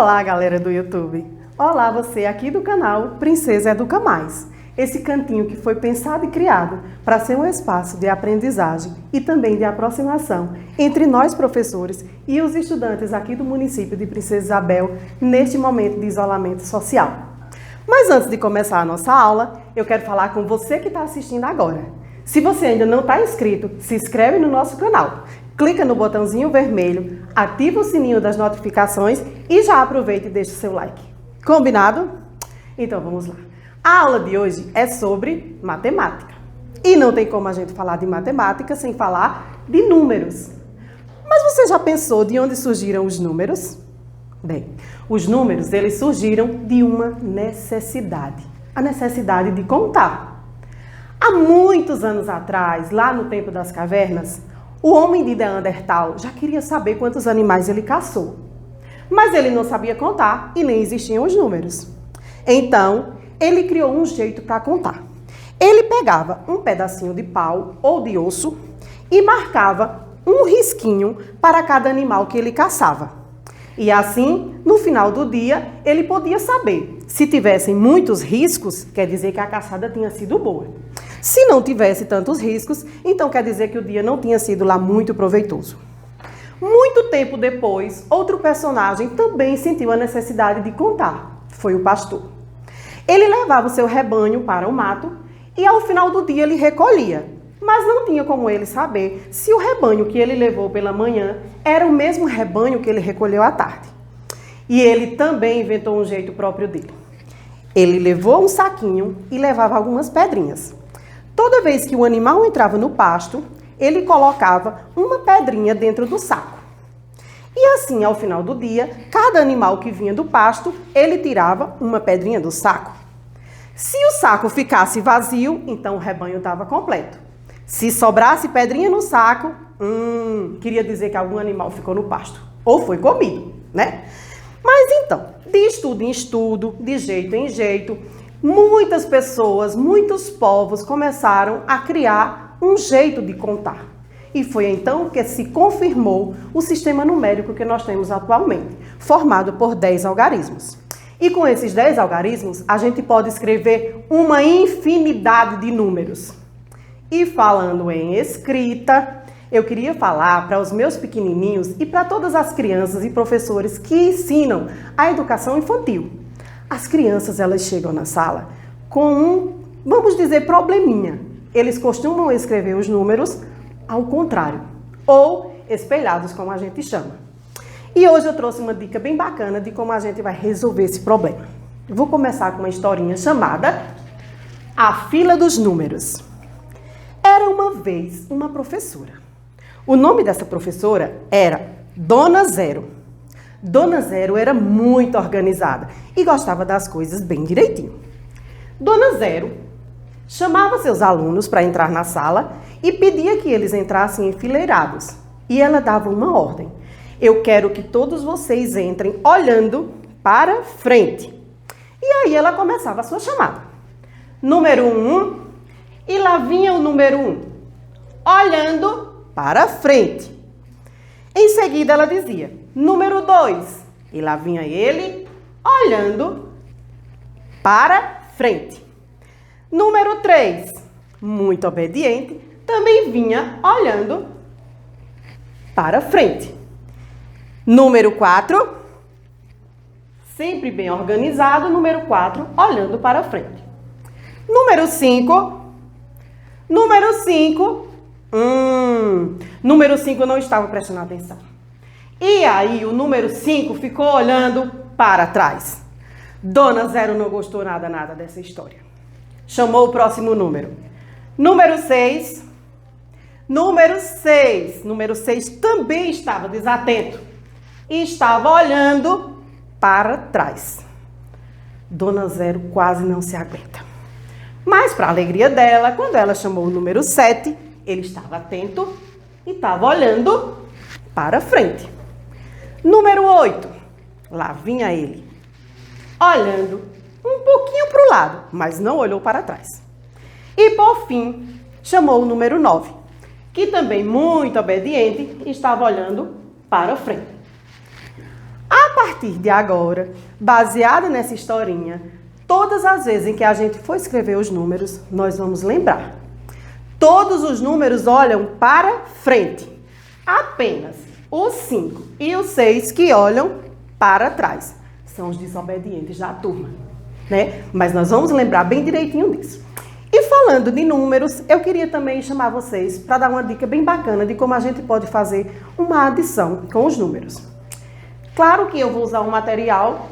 Olá, galera do YouTube! Olá, você aqui do canal Princesa Educa Mais. Esse cantinho que foi pensado e criado para ser um espaço de aprendizagem e também de aproximação entre nós professores e os estudantes aqui do município de Princesa Isabel neste momento de isolamento social. Mas antes de começar a nossa aula, eu quero falar com você que está assistindo agora. Se você ainda não está inscrito, se inscreve no nosso canal. Clica no botãozinho vermelho, ativa o sininho das notificações e já aproveita e deixa o seu like. Combinado? Então vamos lá. A aula de hoje é sobre matemática. E não tem como a gente falar de matemática sem falar de números. Mas você já pensou de onde surgiram os números? Bem, os números eles surgiram de uma necessidade. A necessidade de contar. Há muitos anos atrás, lá no tempo das cavernas, o homem de Neandertal já queria saber quantos animais ele caçou. Mas ele não sabia contar e nem existiam os números. Então, ele criou um jeito para contar. Ele pegava um pedacinho de pau ou de osso e marcava um risquinho para cada animal que ele caçava. E assim, no final do dia, ele podia saber. Se tivessem muitos riscos, quer dizer que a caçada tinha sido boa. Se não tivesse tantos riscos, então quer dizer que o dia não tinha sido lá muito proveitoso. Muito tempo depois, outro personagem também sentiu a necessidade de contar. Foi o pastor. Ele levava o seu rebanho para o mato e ao final do dia ele recolhia. Mas não tinha como ele saber se o rebanho que ele levou pela manhã era o mesmo rebanho que ele recolheu à tarde. E ele também inventou um jeito próprio dele. Ele levou um saquinho e levava algumas pedrinhas. Toda vez que o animal entrava no pasto, ele colocava uma pedrinha dentro do saco. E assim, ao final do dia, cada animal que vinha do pasto, ele tirava uma pedrinha do saco. Se o saco ficasse vazio, então o rebanho estava completo. Se sobrasse pedrinha no saco, queria dizer que algum animal ficou no pasto. Ou foi comido, né? Mas então, de estudo em estudo, de jeito em jeito, muitas pessoas, muitos povos começaram a criar um jeito de contar. E foi então que se confirmou o sistema numérico que nós temos atualmente, formado por 10 algarismos. E com esses 10 algarismos, a gente pode escrever uma infinidade de números. E falando em escrita, eu queria falar para os meus pequenininhos e para todas as crianças e professores que ensinam a educação infantil. As crianças, elas chegam na sala com vamos dizer, probleminha. Eles costumam escrever os números ao contrário, ou espelhados, como a gente chama. E hoje eu trouxe uma dica bem bacana de como a gente vai resolver esse problema. Eu vou começar com uma historinha chamada A Fila dos Números. Era uma vez uma professora. O nome dessa professora era Dona Zero. Dona Zero era muito organizada e gostava das coisas bem direitinho. Dona Zero chamava seus alunos para entrar na sala e pedia que eles entrassem enfileirados. E ela dava uma ordem. Eu quero que todos vocês entrem olhando para frente. E aí ela começava a sua chamada. Número 1, e lá vinha o número 1, olhando para frente. Em seguida ela dizia, número 2, e lá vinha ele, olhando para frente. Número 3, muito obediente, também vinha olhando para frente. Número 4, sempre bem organizado, número 4, olhando para frente. Número 5, número 5 não estava prestando atenção. E aí o número 5 ficou olhando para trás. Dona Zero não gostou nada dessa história. Chamou o próximo número. Número 6. Número 6 também estava desatento. E estava olhando para trás. Dona Zero quase não se aguenta. Mas, para a alegria dela, quando ela chamou o número 7, ele estava atento e estava olhando para frente. Número 8, lá vinha ele, olhando um pouquinho para o lado, mas não olhou para trás. E, por fim, chamou o número 9, que também muito obediente estava olhando para frente. A partir de agora, baseada nessa historinha, todas as vezes em que a gente for escrever os números, nós vamos lembrar. Todos os números olham para frente. Apenas o 5 e o 6 que olham para trás. São os desobedientes da turma, né? Mas nós vamos lembrar bem direitinho disso. E falando de números, eu queria também chamar vocês para dar uma dica bem bacana de como a gente pode fazer uma adição com os números. Claro que eu vou usar um material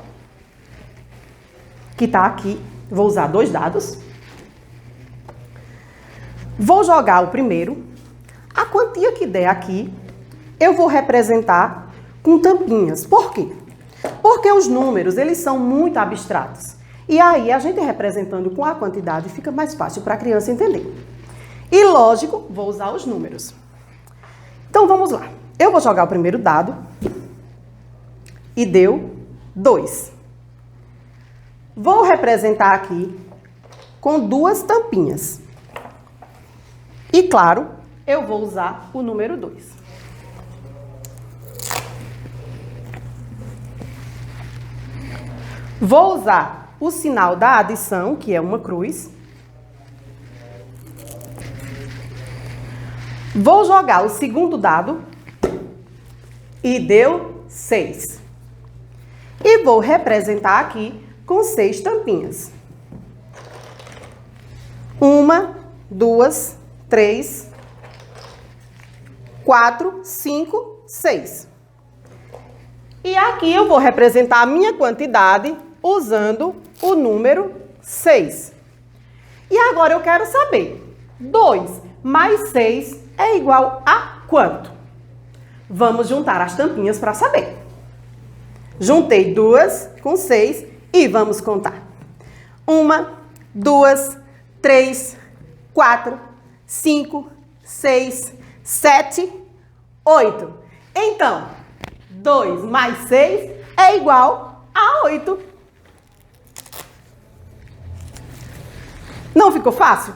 que está aqui. Vou usar 2 dados. Vou jogar o primeiro. A quantia que der aqui, eu vou representar com tampinhas. Por quê? Porque os números, eles são muito abstratos. E aí, a gente representando com a quantidade, fica mais fácil para a criança entender. E, lógico, vou usar os números. Então, vamos lá. Eu vou jogar o primeiro dado. E deu 2. Vou representar aqui com 2 tampinhas. E, claro, eu vou usar o número 2. Vou usar o sinal da adição, que é uma cruz. Vou jogar o segundo dado. E deu 6. E vou representar aqui com 6 tampinhas. 1, 2, 3, 4, 5, 6. E aqui eu vou representar a minha quantidade usando o número 6. E agora eu quero saber, 2 mais 6 é igual a quanto? Vamos juntar as tampinhas para saber. Juntei 2 com 6 e vamos contar. 1, 2, 3, 4, 5, 6, 7, 8. Então, 2 mais 6 é igual a 8. Não ficou fácil?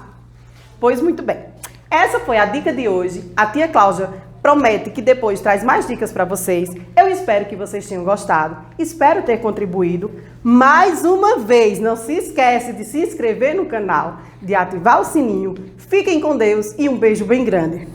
Pois muito bem. Essa foi a dica de hoje. A tia Cláudia promete que depois traz mais dicas para vocês. Eu espero que vocês tenham gostado. Espero ter contribuído. Mais uma vez, não se esquece de se inscrever no canal, de ativar o sininho. Fiquem com Deus e um beijo bem grande.